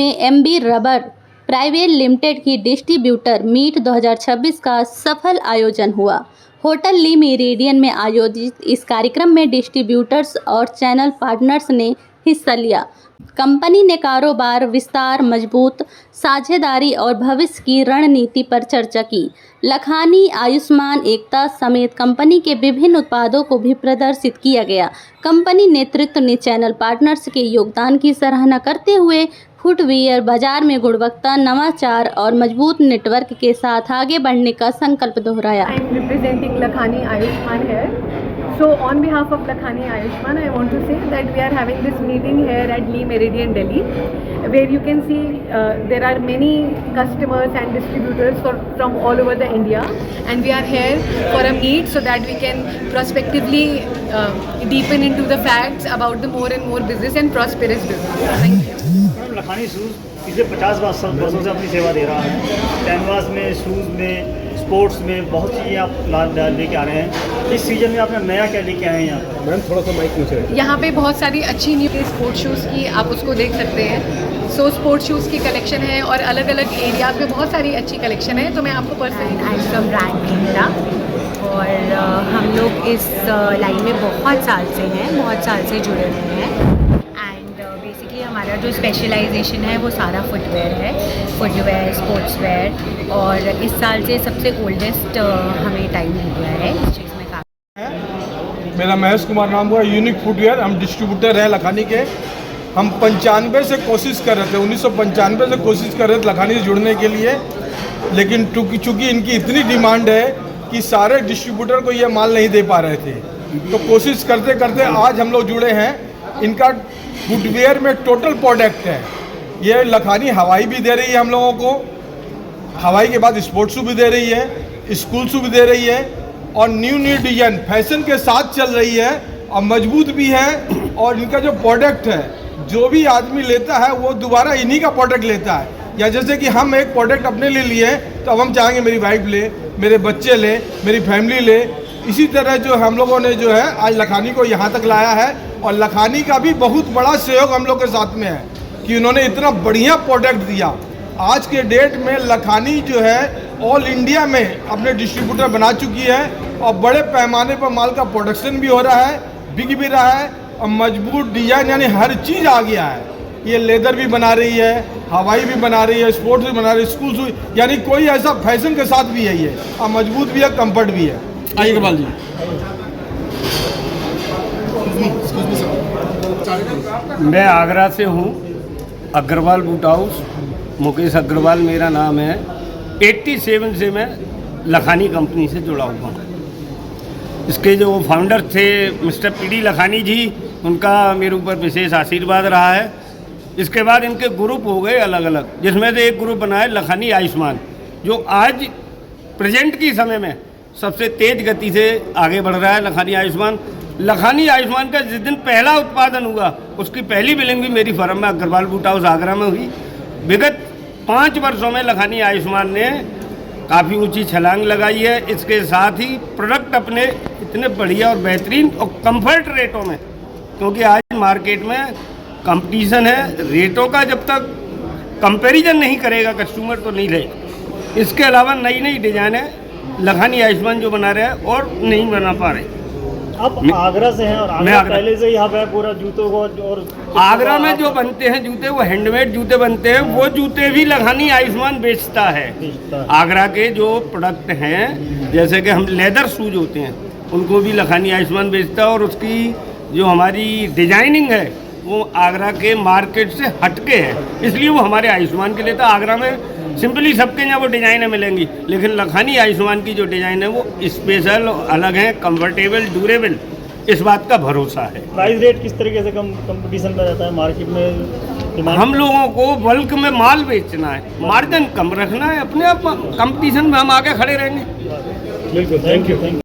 में MB rubber private limited की distributor meet 2026 का सफल आयोजन हुआ। होटल ली मेरिडियन में आयोजित इस कार्यक्रम में डिस्ट्रीब्यूटर्स और चैनल पार्टनर्स ने हिस्सा लिया। कंपनी ने कारोबार विस्तार, मजबूत साझेदारी और भविष्य की रणनीति पर चर्चा की। लखानी, आयुष्मान, एकता समेत कंपनी के विभिन्न उत्पादों को भी प्रदर्शित किया गया। कंपनी नेतृत्व ने चैनल पार्टनर्स के योगदान की सराहना करते हुए फुटवियर बाजार में गुणवत्ता, नवाचार और मजबूत नेटवर्क के साथ आगे बढ़ने का संकल्प दोहराया। I am representing Lakhani Ayushman here. So on behalf of Lakhani Ayushman, I want to say that we are having this meeting here at Lee Meridian, Delhi, where you can see there are many customers and distributors from all over the India, and we are here for a meet so that we can prospectively deepen into the facts about the more and more business and prosperous business. Thank you. Lakhani shoes पिछले 50 वर्षों से अपनी सेवा दे रहा है। Canvas में, shoes में, sports में बहुत चीज़ें आप लेके आ रहे हैं। इस सीजन में आपने नया क्या लेके आए हैं यहाँ? मैम थोड़ा सा माइक पूछ रहे हैं। यहाँ पे बहुत सारी अच्छी न्यू स्पोर्ट शूज़ की आप उसको देख सकते हैं। सो स्पोर्ट शूज़ की कलेक्शन है और अलग अलग एरियाज़ में बहुत सारी अच्छी कलेक्शन है। तो मैं आपको पर्सनली फ्रॉम ब्रांड कीमता, और हम लोग इस लाइन में बहुत साल से हैं, बहुत साल से जुड़े हुए हैं। एंड बेसिकली हमारा जो स्पेशलाइजेशन है वो सारा फुटवेयर है, फुटवेयर, स्पोर्ट्सवेयर, और इस साल से सबसे ओल्डेस्ट हमें टाइम हुआ है इस चीज़ में काम। मेरा महेश कुमार नाम हुआ, यूनिक फुटवेयर, हम डिस्ट्रीब्यूटर हैं लखानी के। हम 95 से कोशिश कर रहे थे, 1995 से कोशिश कर रहे थे लखानी से जुड़ने के लिए, लेकिन चूँकि इनकी इतनी डिमांड है कि सारे डिस्ट्रीब्यूटर को ये माल नहीं दे पा रहे थे, तो कोशिश करते करते आज हम लोग जुड़े हैं। इनका फुटवेयर में टोटल प्रोडक्ट है। ये लखानी हवाई भी दे रही है हम लोगों को, हवाई के बाद स्पोर्ट्स शू भी दे रही है, स्कूल शू भी दे रही है, और न्यू डिजाइन फैशन के साथ चल रही है, और मजबूत भी है। और इनका जो प्रोडक्ट है, जो भी आदमी लेता है वो दोबारा इन्हीं का प्रोडक्ट लेता है। या जैसे कि हम एक प्रोडक्ट अपने लिए लिए, तो अब हम चाहेंगे मेरी वाइफ ले, मेरे बच्चे ले, मेरी फैमिली ले। इसी तरह जो हम लोगों ने जो है आज लखानी को यहाँ तक लाया है, और लखानी का भी बहुत बड़ा सहयोग हम लोग के साथ में है कि उन्होंने इतना बढ़िया प्रोडक्ट दिया। आज के डेट में लखानी जो है ऑल इंडिया में अपने डिस्ट्रीब्यूटर बना चुकी है, और बड़े पैमाने पर माल का प्रोडक्शन भी हो रहा है, बिक भी रहा है, और मजबूत डिजाइन यानी हर चीज़ आ गया है। ये लेदर भी बना रही है, हवाई भी बना रही है, स्पोर्ट्स भी बना रही है, स्कूल भी, यानी कोई ऐसा फैशन के साथ भी है ये, और मजबूत भी है, कंफर्ट भी है। आइए इकबाल जी। मैं आगरा से हूँ, अग्रवाल बूट हाउस, मुकेश अग्रवाल मेरा नाम है। 87 से मैं लखानी कंपनी से जुड़ा हुआ हूँ। इसके जो फाउंडर थे मिस्टर पीडी लखानी जी, उनका मेरे ऊपर विशेष आशीर्वाद रहा है। इसके बाद इनके ग्रुप हो गए अलग अलग, जिसमें से एक ग्रुप बना है लखानी आयुष्मान, जो आज प्रेजेंट की समय में सबसे तेज़ गति से आगे बढ़ रहा है। लखानी आयुष्मान का जिस दिन पहला उत्पादन हुआ, उसकी पहली बिलिंग भी मेरी फर्म में अग्रवाल बूट हाउस आगरा में हुई। विगत 5 वर्षों में लखानी आयुष्मान ने काफ़ी ऊंची छलांग लगाई है। इसके साथ ही प्रोडक्ट अपने इतने बढ़िया और बेहतरीन और कंफर्ट रेटों में, क्योंकि आज मार्केट में कंपटीशन है, रेटों का जब तक कंपैरिजन नहीं करेगा कस्टमर तो नहीं लेगा। इसके अलावा नई नई डिजाइनें लखानी आयुष्मान जो बना रहे हैं और नहीं बना पा रहे। आप आगरा से हैं, और आगरा पहले से यहाँ पे पूरा जूतों को, और आगरा में जो बनते हैं जूते, वो हैंडमेड जूते बनते हैं, वो जूते भी लखानी आयुष्मान बेचता है। आगरा के जो प्रोडक्ट हैं, जैसे कि हम लेदर शूज होते हैं, उनको भी लखानी आयुष्मान बेचता है, और उसकी जो हमारी डिजाइनिंग है वो आगरा के मार्केट से हटके है, इसलिए वो हमारे आयुष्मान के लिए था। आगरा में सिंपली सबके यहाँ वो डिज़ाइनें मिलेंगी, लेकिन लखानी आयुष्मान की जो डिज़ाइन है वो स्पेशल, अलग है, कंफर्टेबल, ड्यूरेबल, इस बात का भरोसा है। प्राइस रेट किस तरीके से कंपटीशन का रहता है मार्केट में? हम लोगों को बल्क में माल बेचना है, मार्जिन कम रखना है, अपने आप कंपटीशन में हम आगे खड़े रहेंगे। बिल्कुल, थैंक यू।